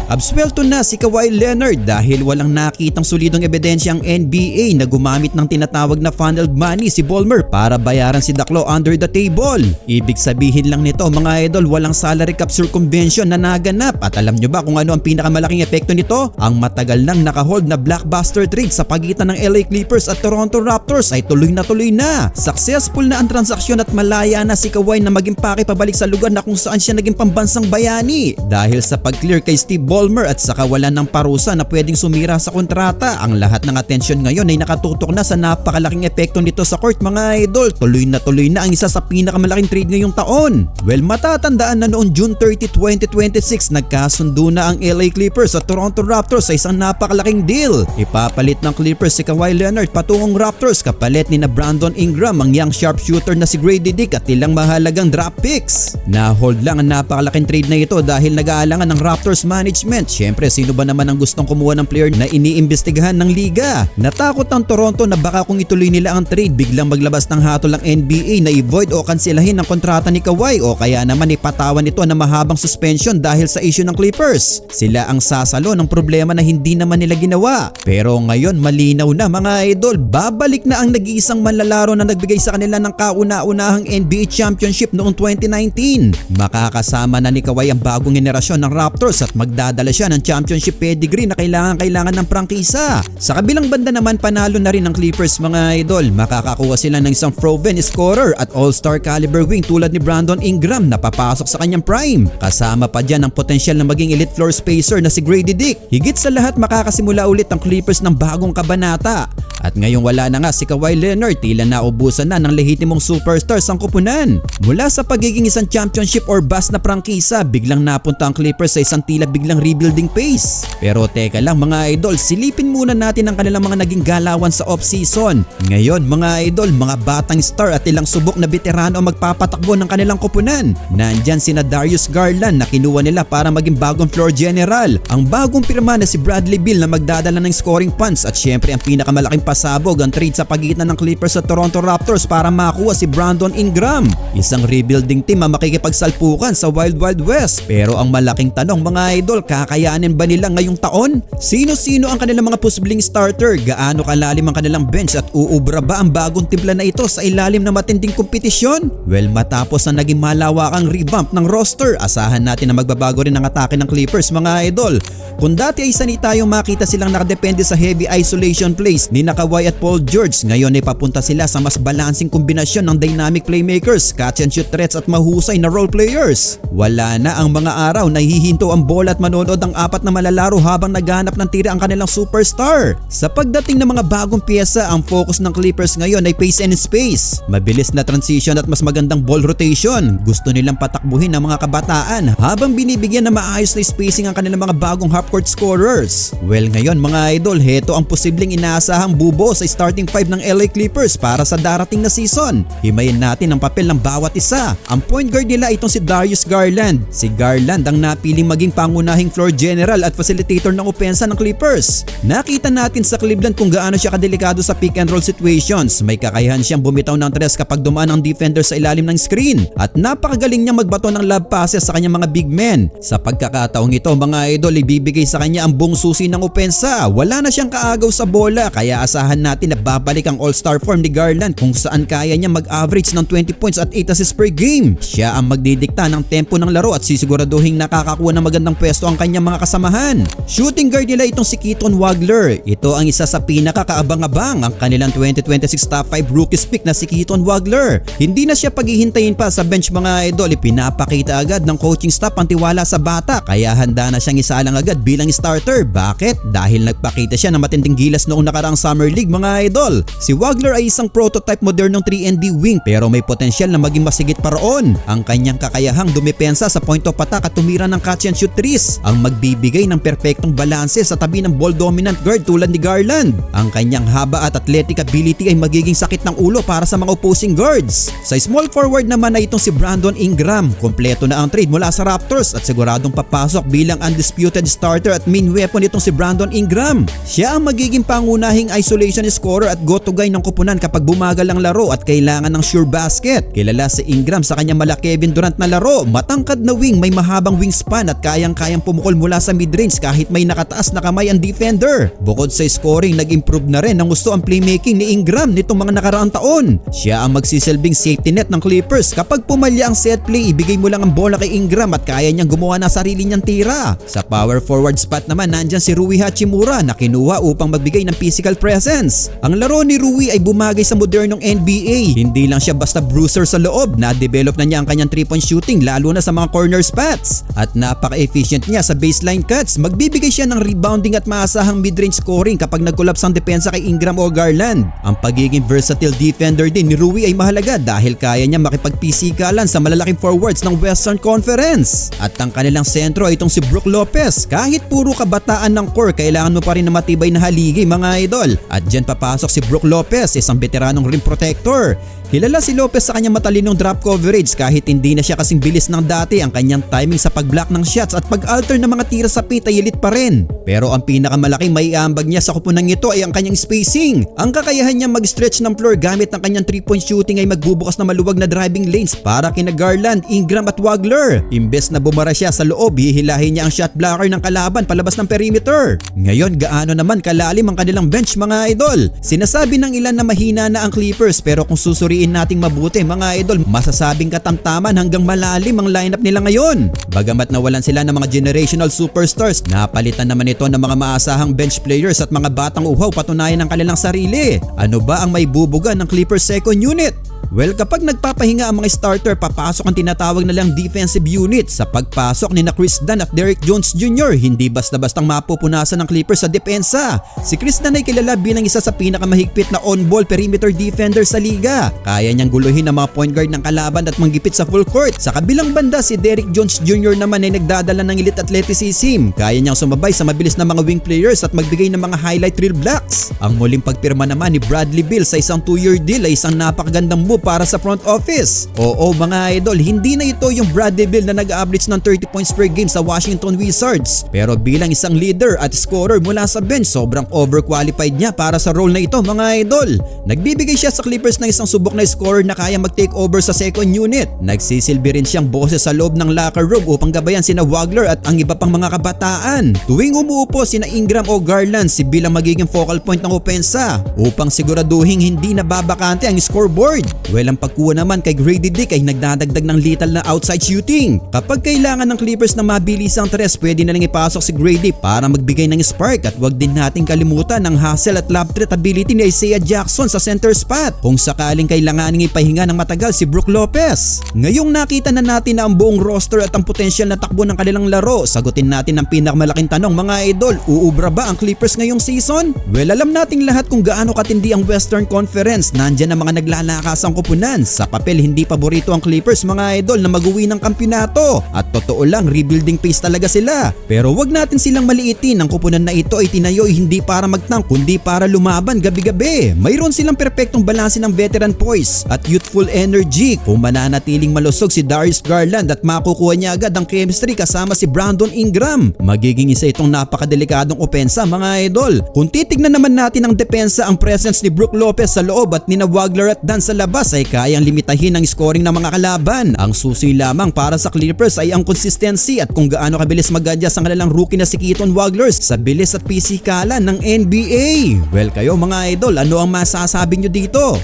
Absuelto na si Kawhi Leonard dahil walang nakitang solidong ebidensya ang NBA na gumamit ng tinatawag na funneled money si Ballmer para bayaran si Daklo under the table. Ibig sabihin lang nito mga idol, walang salary cap circumvention na naganap. At alam nyo ba kung ano ang pinakamalaking epekto nito? Ang matagal nang nakahold na blockbuster trade sa pagitan ng LA Clippers at Toronto Raptors ay tuloy na. Successful na ang transaksyon at malaya na si Kawhi na maging pake pabalik sa lugar na kung saan siya naging pambansang bayani. Dahil sa pag-clear kay Steve Ballmer at sa kawalan ng parusa na pwedeng sumira sa kontrata, ang lahat ng atensyon ngayon ay nakatutok na sa napakalaking epekto nito sa court mga idol. Tuloy na ang isa sa pinakamalaking trade ngayong taon. Well, matatandaan na noong June 30, 2026 nagkasundo na ang LA Clippers at Toronto Raptors sa isang napakalaking deal. Ipapalit ng Clippers si Kawhi Leonard patungong Raptors kapalit ni na Brandon Ingram, ang young sharpshooter na si Grady Dick at ilang mahalagang draft picks. Na-hold lang ang napakalaking trade na ito dahil nag-aalangan ng Raptors management. Siyempre, sino ba naman ang gustong kumuha ng player na iniimbestigahan ng liga? Natakot ang Toronto na baka kung ituloy nila ang trade, biglang maglabas ng hatol ang NBA na i-void o kanselahin ang kontrata ni Kawhi o kaya naman ipatawan nito na mahabang suspension dahil sa issue ng Clippers. Sila ang sasalo ng problema na hindi naman nila ginawa. Pero ngayon malinaw na mga idol, babalik na ang nag-iisang manlalaro na nagbigay sa kanila ng kauna-unahang NBA Championship noong 2019. Makakasama na ni Kawhi ang bagong henerasyon ng Raptors at magdadala siya ng championship pedigree na kailangan ng prangkisa. Sa kabilang banda naman, panalo na rin ang Clippers mga idol. Makakakuha sila ng isang proven scorer at all-star caliber wing tulad ni Brandon Ingram na papasok sa kanyang prime. Kasama pa dyan ang potensyal na maging elite floor spacer na si Grady Dick. Higit sa lahat, makakasimula ulit ang Clippers ng bagong kabanata. At ngayong wala na nga si Kawhi Leonard, tila naubusan na ng lehitimong superstars ang kupunan. Mula sa pagiging isang championship or bust na prangkisa, biglang napunta ang Clippers sa isang tila biglang rebuilding pace. Pero teka lang mga idol, silipin muna natin ang kanilang mga naging galawan sa off-season. Ngayon mga idol, mga batang star at ilang subok na veterano ang magpapatakbo ng kanilang kupunan. Nandyan sina Darius Garland na kinuha nila para maging bagong floor general. Ang bagong pirma na si Bradley Beal na magdadala ng scoring punts at syempre ang pinakamalaking pasabog ang trade sa pagitan ng Clippers at Toronto Raptors para makuha si Brandon Ingram. Isang rebuilding team ang makikipagsalpukan sa Wild Wild West. Pero ang malaking tanong mga idol, kakayanin ba nila ngayong taon? Sino-sino ang kanilang mga posibleng starter? Gaano kalalim ang kanilang bench at uubra ba ang bagong timpla na ito sa ilalim ng matinding kompetisyon? Well, matapos na naging malawakang revamp ng roster, asahan natin na magbabago rin ang atake ng Clippers mga idol. Kung dati ay sanay tayong makita silang nakadepende sa heavy isolation plays ni Kawhi at Paul George, ngayon ay papunta sila sa mas balancing kombinasyon ng dynamic playmakers, catch and shoot threats at mahusay na role players. Wala na ang mga araw na hihinto ang bola at manonood ang apat na malalaro habang naghanap ng tira ang kanilang superstar. Sa pagdating ng mga bagong piyesa, ang focus ng Clippers ngayon ay pace and space. Mabilis na transition at mas magandang ball rotation. Gusto nilang patakbuhin ang mga kabataan habang binibigyan ng maayos na spacing ang kanilang mga bagong half-court scorers. Well ngayon mga idol, heto ang posibleng inaasahang bubo sa starting five ng LA Clippers para sa darating na season. Himayin natin ang papel ng bawat isa. Ang point guard nila itong si Darius Garland. Si Garland ang napiling maging pangunahing floor general at facilitator ng opensa ng Clippers. Nakita natin sa Cleveland kung gaano siya kadelikado sa pick and roll situations. May kakayahan siyang bumitaw ng tres kapag dumaan ang defender sa ilalim ng screen at napakagaling niyang magbato ng lob passes sa kanyang mga big men. Sa pagkakataong ito mga idol, ibibigay sa kanya ang buong susi ng opensa. Wala na siyang kaagaw sa bola kaya asahan natin na babalik ang all-star form ni Garland kung saan kaya niya mag-average ng 20 points at 8 assists per game. Siya ang magdidikta ng tempo ng laro at sisiguraduhin nakakakuha ng magandang pwesto ang kanyang mga kasamahan. Shooting guard nila itong si Keaton Wagler. Ito ang isa sa pinakakaabang-abang, ang kanilang 2026 top 5 rookies pick na si Keaton Wagler. Hindi na siya paghihintayin pa sa bench mga idol, ipinapakita agad ng coaching staff ang tiwala sa bata kaya handa na siyang isalang agad bilang starter. Bakit? Dahil nagpakita siya ng matinding gilas noong nakaraang Summer League mga idol. Si Wagler ay isang prototype modernong 3-and-D wing pero may potensyal na maging masigit pa roon. Ang kanyang kakayahang dumepensa sa point of attack at tumira ng catch and shoot threes ang magbibigay ng perpektong balanse sa tabi ng ball dominant guard tulad ni Garland. Ang kanyang haba at athletic ability ay magiging sakit ng ulo para sa mga opposing guards. Sa small forward naman ay itong si Brandon Ingram. Kompleto na ang trade mula sa Raptors at siguradong papasok bilang undisputed starter at main weapon itong si Brandon Ingram. Siya ang magiging pangunahing isolation isolation scorer at go-to guy ng koponan kapag bumagal ang laro at kailangan ng sure basket. Kilala si Ingram sa kanyang mala Kevin Durant na laro, matangkad na wing, may mahabang wingspan at kayang-kayang pumukol mula sa midrange kahit may nakataas na kamay ang defender. Bukod sa scoring, nag-improve na rin ng gusto ang playmaking ni Ingram nitong mga nakaraang taon. Siya ang magsisilbing safety net ng Clippers. Kapag pumalya ang set play, ibigay mo lang ang bola kay Ingram at kaya niyang gumawa ng sarili niyang tira. Sa power forward spot naman, nandyan si Rui Hachimura na kinuha upang magbigay ng physical presence. Ang laro ni Rui ay bumagay sa modernong NBA. Hindi lang siya basta bruiser sa loob, na-develop na niya ang kanyang 3-point shooting lalo na sa mga corner spots. At napaka-efficient niya sa baseline cuts. Magbibigay siya ng rebounding at maasahang midrange scoring kapag nag-collapse ang depensa kay Ingram o Garland. Ang pagiging versatile defender din ni Rui ay mahalaga dahil kaya niya makipagpisikalan sa malalaking forwards ng Western Conference. At ang kanilang sentro ay itong si Brook Lopez. Kahit puro kabataan ng core, kailangan mo pa rin na matibay na haligi mga idol. At dyan papasok si Brook Lopez, isang veteranong rim protector. Kilala si Lopez sa kanyang matalinong drop coverage kahit hindi na siya kasing bilis ng dati. Ang kanyang timing sa pag-block ng shots at pag-alter ng mga tira sa paint ay elite pa rin. Pero ang pinakamalaking maiambag niya sa kupunang ito ay ang kanyang spacing. Ang kakayahan niya mag-stretch ng floor gamit ng kanyang 3-point shooting ay magbubukas na maluwag na driving lanes para kina Garland, Ingram at Wagler. Imbes na bumara siya sa loob, hihilahin niya ang shot blocker ng kalaban palabas ng perimeter. Ngayon, gaano naman kalalim ang kanilang bench mga idol? Sinasabi ng ilan na mahina na ang Clippers, pero kung susuriin nating mabuti mga idol, masasabing katamtaman hanggang malalim ang lineup nila ngayon. Bagamat nawalan sila ng mga generational superstars, napalitan naman ito ng mga maasahang bench players at mga batang uhaw patunayan ng kanilang sarili. Ano ba ang may bubuga ng Clippers second unit? Well, kapag nagpapahinga ang mga starter, papasok ang tinatawag na lang defensive unit. Sa pagpasok ni na Chris Dunn at Derrick Jones Jr., hindi basta-bastang mapupunasan ng Clippers sa depensa. Si Chris Dunn ay kilala bilang isa sa pinakamahigpit na on-ball perimeter defender sa liga. Kaya niyang guluhin ang mga point guard ng kalaban at manggipit sa full court. Sa kabilang banda, si Derrick Jones Jr. naman ay nagdadala ng elite athleticism. Kaya niyang sumabay sa mabilis na mga wing players at magbigay ng mga highlight reel blocks. Ang muling pagpirma naman ni Bradley Beal sa isang 2-year deal ay isang napakagandang move para sa front office. Oo mga idol, hindi na ito yung Bradley Beal na nag-average ng 30 points per game sa Washington Wizards. Pero bilang isang leader at scorer mula sa bench, sobrang overqualified niya para sa role na ito mga idol. Nagbibigay siya sa Clippers ng isang subok na scorer na kaya mag-take over sa second unit. Nagsisilbi rin siyang boses sa loob ng locker room upang gabayan sina Wagler at ang iba pang mga kabataan. Tuwing umuupo sina Ingram o Garland, si Beal ang magiging focal point ng opensa upang siguraduhin hindi nababakante ang scoreboard. Well, ang pagkuha naman kay Grady Dick ay nagdadagdag ng lethal na outside shooting. Kapag kailangan ng Clippers na mabilisang tres, pwede na lang ipasok si Grady para magbigay ng spark. At wag din nating kalimutan ang hustle at lob threat ability ni Isaiah Jackson sa center spot kung sakaling kailanganing ipahinga ng matagal si Brook Lopez. Ngayong nakita na natin na ang buong roster at ang potensyal na takbo ng kanilang laro, sagutin natin ang pinakamalaking tanong mga idol, uubra ba ang Clippers ngayong season? Well, alam nating lahat kung gaano katindi ang Western Conference. Nandyan ang mga naglalakasang kupunan. Sa papel, hindi paborito ang Clippers mga idol na mag-uwi ng kampyonato. At totoo lang, rebuilding phase talaga sila. Pero wag natin silang maliitin. Ang kupunan na ito ay tinayo hindi para magtank kundi para lumaban gabi-gabi. Mayroon silang perpektong balanse ng veteran poise at youthful energy. Kung mananatiling malusog si Darius Garland at makukuha niya agad ang chemistry kasama si Brandon Ingram, magiging isa itong napakadelikadong opensa mga idol. Kung titignan naman natin ang depensa, ang presence ni Brook Lopez sa loob at nina Wagler at Dunn sa labas ay kayang limitahin ang scoring ng mga kalaban. Ang susi lamang para sa Clippers ay ang consistency at kung gaano kabilis mag-adjust ang kanilang rookie na si Keaton Wagler sa bilis at pisikalan ng NBA. Well, kayo mga idol, ano ang masasabi nyo dito?